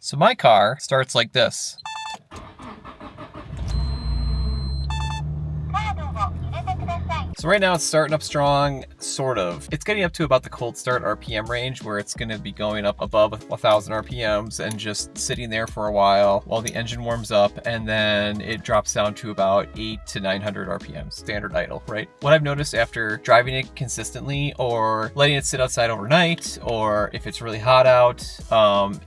So my car starts like this. So right now it's starting up strong, sort of. It's getting up to about the cold start RPM range where it's gonna be going up above 1,000 RPMs and just sitting there for a while the engine warms up, and then it drops down to about 800 to 900 RPMs, standard idle, right? What I've noticed after driving it consistently or letting it sit outside overnight, or if it's really hot out,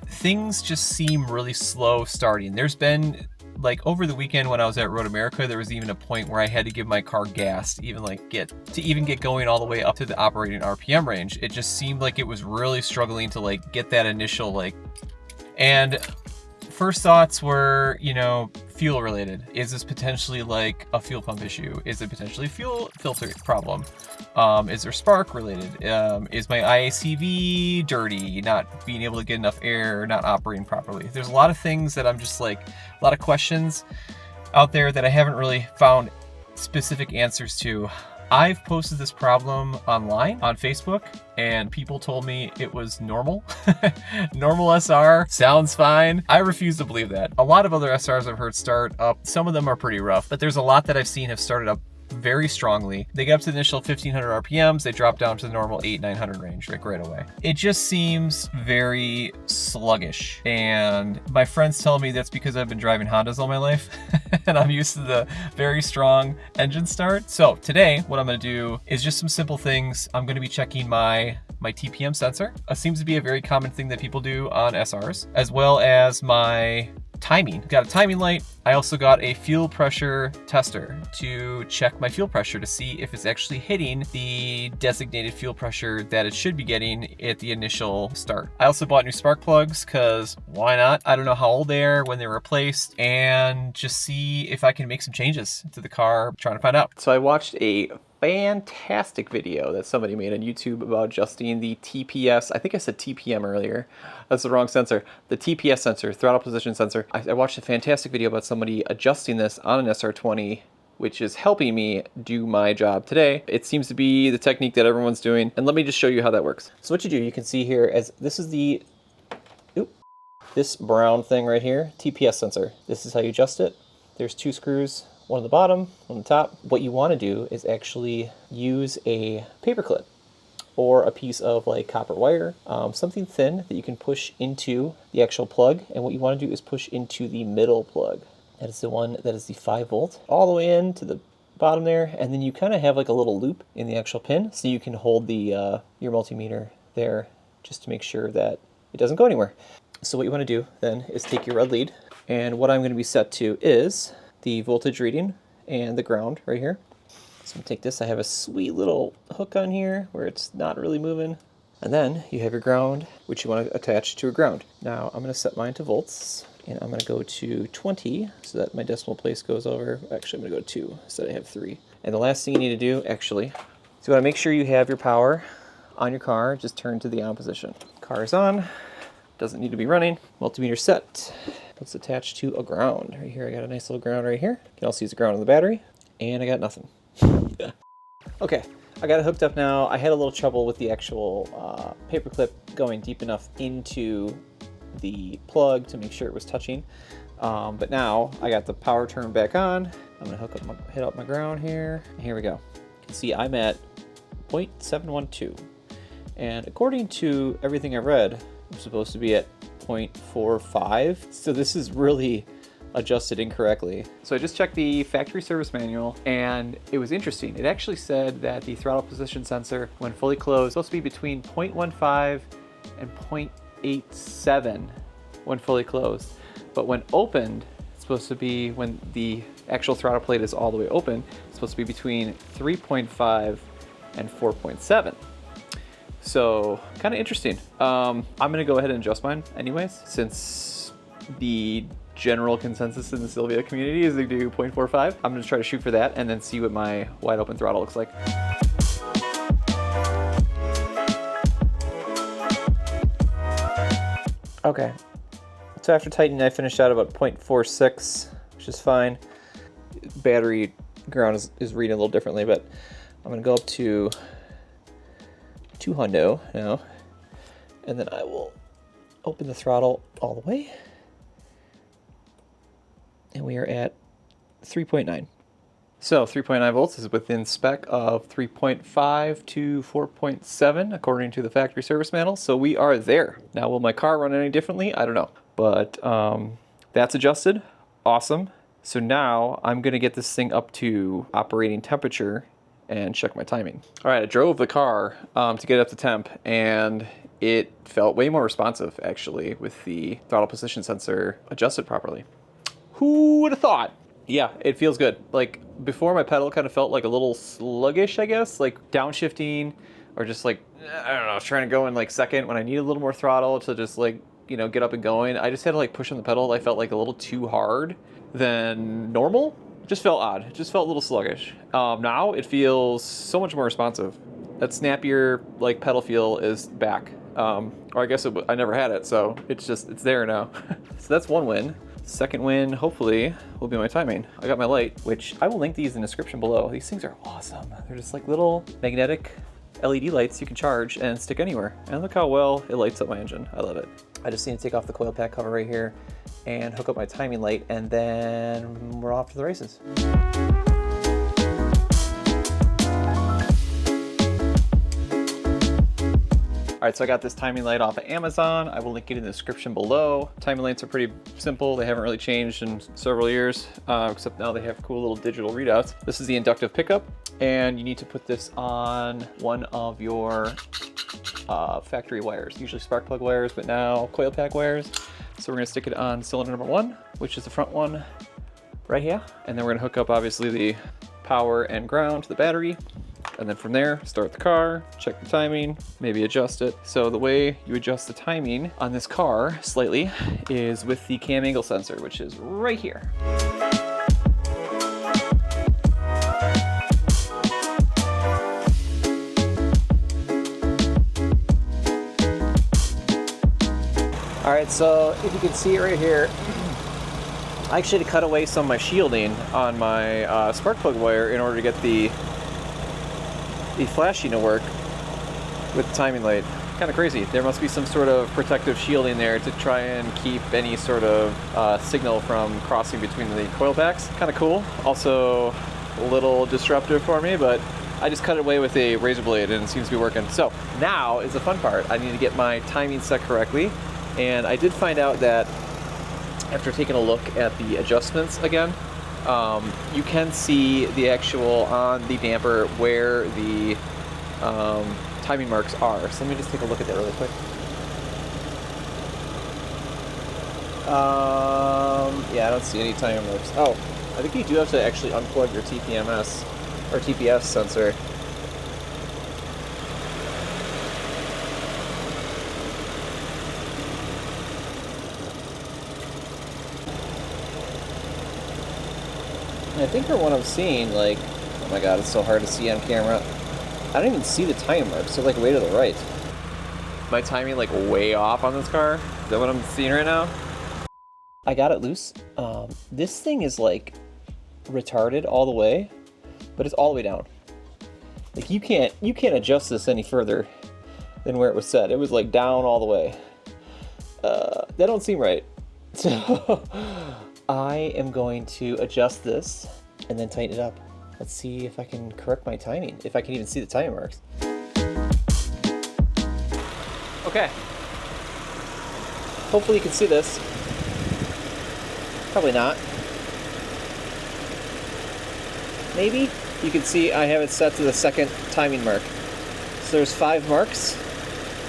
things just seem really slow starting. There's been, like, over the weekend when I was at Road America, there was even a point where I had to give my car gas to even get going all the way up to the operating RPM range. It just seemed like it was really struggling to get that initial and first thoughts were, fuel related. Is this potentially like a fuel pump issue? Is it potentially fuel filter problem? Is there spark related? Is my IACV dirty, not being able to get enough air, not operating properly? There's a lot of things that I'm just a lot of questions out there that I haven't really found specific answers to. I've posted this problem online on Facebook, and people told me it was normal. Normal SR sounds fine. I refuse to believe that. A lot of other SRs I've heard start up, some of them are pretty rough, but there's a lot that I've seen have started up very strongly. They get up to the initial 1,500 RPMs, they drop down to the normal 800-900 range right away. It just seems very sluggish, and my friends tell me that's because I've been driving Hondas all my life and I'm used to the very strong engine start. So today what I'm going to do is just some simple things. I'm going to be checking my TPM sensor. It seems to be a very common thing that people do on SRs, as well as my timing. Got a timing light. I also got a fuel pressure tester to check my fuel pressure to see if it's actually hitting the designated fuel pressure that it should be getting at the initial start. I also bought new spark plugs because why not? I don't know how old they are, when they were replaced, and just see if I can make some changes to the car. I'm trying to find out. So I watched a fantastic video that somebody made on YouTube about adjusting the TPS. I think I said TPM earlier. That's the wrong sensor. The TPS sensor, throttle position sensor. I watched a fantastic video about somebody adjusting this on an SR20, which is helping me do my job today. It seems to be the technique that everyone's doing. And let me just show you how that works. So what you can see here as this is this brown thing right here, TPS sensor. This is how you adjust it. There's two screws, one on the bottom, one on the top. What you want to do is actually use a paper clip or a piece of copper wire, something thin that you can push into the actual plug. And what you want to do is push into the middle plug. That is the one that is the 5-volt, all the way in to the bottom there. And then you kind of have a little loop in the actual pin, so you can hold the your multimeter there just to make sure that it doesn't go anywhere. So what you want to do then is take your red lead, and what I'm going to be set to is the voltage reading and the ground right here. So I'm going to take this. I have a sweet little hook on here where it's not really moving. And then you have your ground, which you want to attach to a ground. Now I'm going to set mine to volts, and I'm going to go to 20 so that my decimal place goes over. Actually, I'm going to go 2 so that I have 3. And the last thing you need to do, actually, is you want to make sure you have your power on your car. Just turn to the on position. Car is on. Doesn't need to be running. Multimeter set. Let's attach to a ground. Right here, I got a nice little ground right here. You can also use the ground on the battery. And I got nothing. Okay, I got it hooked up now. I had a little trouble with the actual paperclip going deep enough into the plug to make sure it was touching. But now I got the power turned back on. I'm gonna hit up my ground here. And here we go. You can see I'm at 0.712. And according to everything I've read, I'm supposed to be at 0.45. So this is really adjusted incorrectly. So I just checked the factory service manual, and it was interesting. It actually said that the throttle position sensor, when fully closed, is supposed to be between 0.15 and 0.87 when fully closed. But when opened, it's supposed to be, when the actual throttle plate is all the way open, it's supposed to be between 3.5 and 4.7. So kind of interesting. I'm gonna go ahead and adjust mine anyways, since the general consensus in the Sylvia community is to do 0.45. I'm gonna try to shoot for that and then see what my wide open throttle looks like. Okay, so after tightening, I finished out about 0.46, which is fine. Battery ground is reading a little differently, but I'm gonna go up to 2 hundo now, and then I will open the throttle all the way and we are at 3.9. So 3.9 volts is within spec of 3.5 to 4.7 according to the factory service manual. So we are there. Now will my car run any differently? I don't know. But that's adjusted. Awesome. So now I'm going to get this thing up to operating temperature and check my timing. All right, I drove the car to get it up to temp, and it felt way more responsive actually with the throttle position sensor adjusted properly. Who would have thought? Yeah, it feels good. Like before, my pedal kind of felt like a little sluggish, I guess, like downshifting or just like, I don't know, trying to go in like second when I need a little more throttle to just like, you know, get up and going. I just had to like push on the pedal. I felt like a little too hard than normal. Just felt odd. It just felt a little sluggish. Now it feels so much more responsive. That snappier like pedal feel is back. Or I guess I never had it, so it's there now. So that's one win. Second win, hopefully, will be my timing. I got my light, which I will link these in the description below. These things are awesome. They're just like little magnetic LED lights you can charge and stick anywhere. And look how well it lights up my engine. I love it. I just need to take off the coil pack cover right here and hook up my timing light, and then we're off to the races. All right, so I got this timing light off of Amazon. I will link it in the description below. Timing lights are pretty simple. They haven't really changed in several years, except now they have cool little digital readouts. This is the inductive pickup, and you need to put this on one of your factory wires, usually spark plug wires, but now coil pack wires. So we're gonna stick it on cylinder number 1, which is the front one right here. And then we're gonna hook up obviously the power and ground to the battery. And then from there, start the car, check the timing, maybe adjust it. So the way you adjust the timing on this car slightly is with the cam angle sensor, which is right here. All right, so if you can see it right here, I actually had to cut away some of my shielding on my spark plug wire in order to get the flashing to work with the timing light. Kind of crazy. There must be some sort of protective shielding there to try and keep any sort of signal from crossing between the coil packs. Kind of cool. Also a little disruptive for me, but I just cut it away with a razor blade and it seems to be working. So now is the fun part. I need to get my timing set correctly, and I did find out that after taking a look at the adjustments again, you can see the actual on the damper where the timing marks are. So let me just take a look at that really quick. Yeah, I don't see any timing marks. Oh, I think you do have to actually unplug your TPMS or TPS sensor. I think for what I'm seeing, like, oh my god, it's so hard to see on camera. I don't even see the time marks. They're like way to the right. My timing like way off on this car. Is that what I'm seeing right now? I got it loose. This thing is like retarded all the way, but it's all the way down. Like you can't adjust this any further than where it was set. It was like down all the way. That don't seem right. So I am going to adjust this and then tighten it up. Let's see if I can correct my timing, if I can even see the timing marks. Okay. Hopefully you can see this. Probably not. Maybe? You can see I have it set to the second timing mark. So there's 5 marks,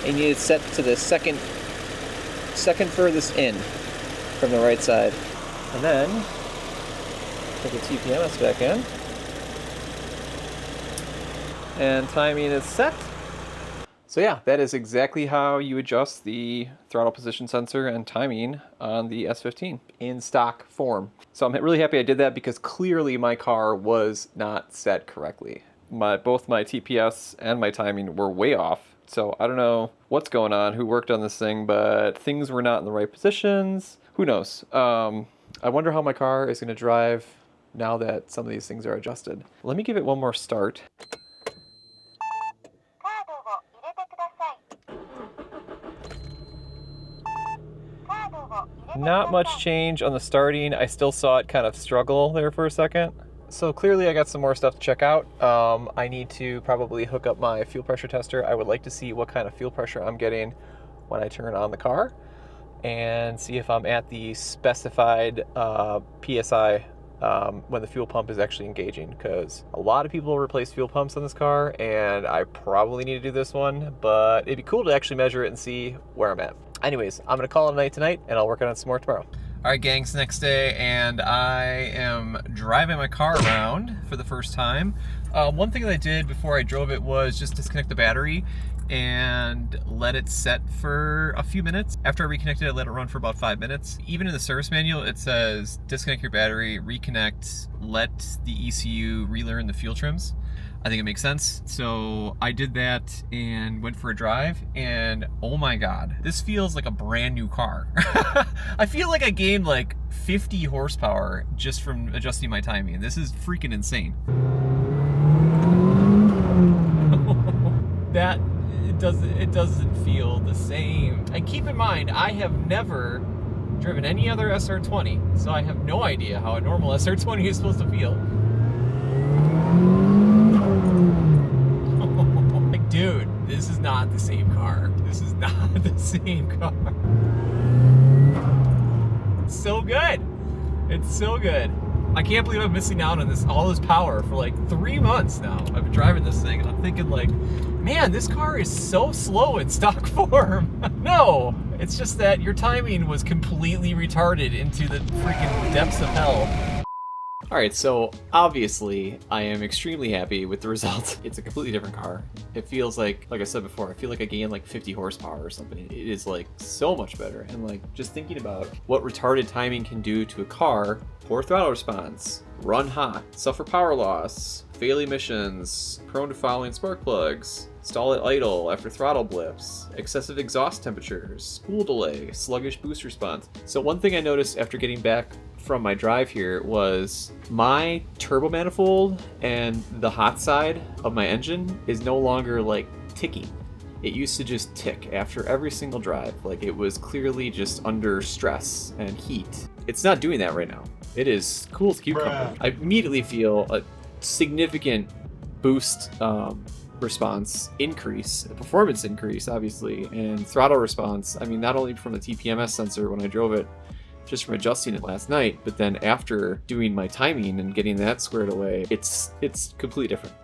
and you need it set to the second furthest in from the right side. And then, put the TPMS back in. And timing is set. So yeah, that is exactly how you adjust the throttle position sensor and timing on the S15 in stock form. So I'm really happy I did that because clearly my car was not set correctly. Both my TPS and my timing were way off. So I don't know what's going on, who worked on this thing, but things were not in the right positions. Who knows? I wonder how my car is going to drive now that some of these things are adjusted. Let me give it one more start. Not much change on the starting. I still saw it kind of struggle there for a second. So clearly I got some more stuff to check out. I need to probably hook up my fuel pressure tester. I would like to see what kind of fuel pressure I'm getting when I turn on the car and see if I'm at the specified PSI when the fuel pump is actually engaging, because a lot of people replace fuel pumps on this car and I probably need to do this one, but it'd be cool to actually measure it and see where I'm at. Anyways, I'm gonna call it a night tonight and I'll work on it some more tomorrow. All right, gang, it's the next day and I am driving my car around for the first time. One thing that I did before I drove it was just disconnect the battery and let it set for a few minutes. After I reconnected, I let it run for about 5 minutes. Even in the service manual, it says disconnect your battery, reconnect, let the ECU relearn the fuel trims. I think it makes sense. So I did that and went for a drive, and oh my God, this feels like a brand new car. I feel like I gained like 50 horsepower just from adjusting my timing. This is freaking insane. It doesn't feel the same. And keep in mind, I have never driven any other SR20, so I have no idea how a normal SR20 is supposed to feel. Like, dude, this is not the same car. This is not the same car. It's so good. It's so good. I can't believe I'm missing out on all this power for like 3 months now. I've been driving this thing and I'm thinking like, man, this car is so slow in stock form. No, it's just that your timing was completely retarded into the freaking depths of hell. All right, so obviously I am extremely happy with the result. It's a completely different car. It feels like I said before, I feel like I gained like 50 horsepower or something. It is like so much better. And like just thinking about what retarded timing can do to a car: poor throttle response, run hot, suffer power loss, fail emissions, prone to fouling spark plugs, stall at idle after throttle blips, excessive exhaust temperatures, spool delay, sluggish boost response. So one thing I noticed after getting back from my drive here was my turbo manifold and the hot side of my engine is no longer like ticking. It used to just tick after every single drive. Like it was clearly just under stress and heat. It's not doing that right now. It is cool as a cucumber. I immediately feel a significant boost response increase, a performance increase, obviously, and throttle response. I mean, not only from the TPMS sensor when I drove it, just from adjusting it last night, but then after doing my timing and getting that squared away, it's completely different.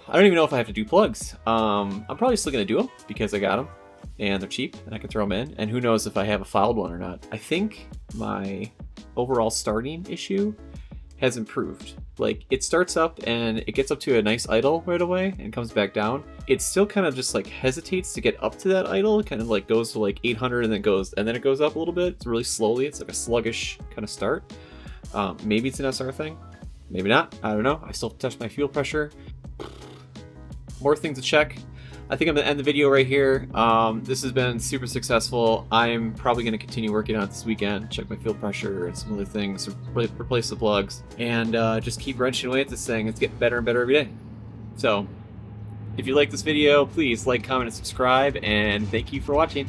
I don't even know if I have to do plugs. I'm probably still gonna do them because I got them and they're cheap and I can throw them in, and who knows if I have a filed one or not. I think my overall starting issue has improved. Like it starts up and it gets up to a nice idle right away and comes back down. It still kind of just like hesitates to get up to that idle. It kind of like goes to like 800 and then it goes up a little bit. It's really slowly. It's like a sluggish kind of start. Maybe it's an SR thing, maybe not. I don't know. I still have to test my fuel pressure. More things to check. I think I'm gonna end the video right here. This has been super successful. I'm probably gonna continue working on it this weekend, check my fuel pressure and some other things, replace the plugs, and just keep wrenching away at this thing. It's getting better and better every day. So, if you like this video, please like, comment, and subscribe, and thank you for watching.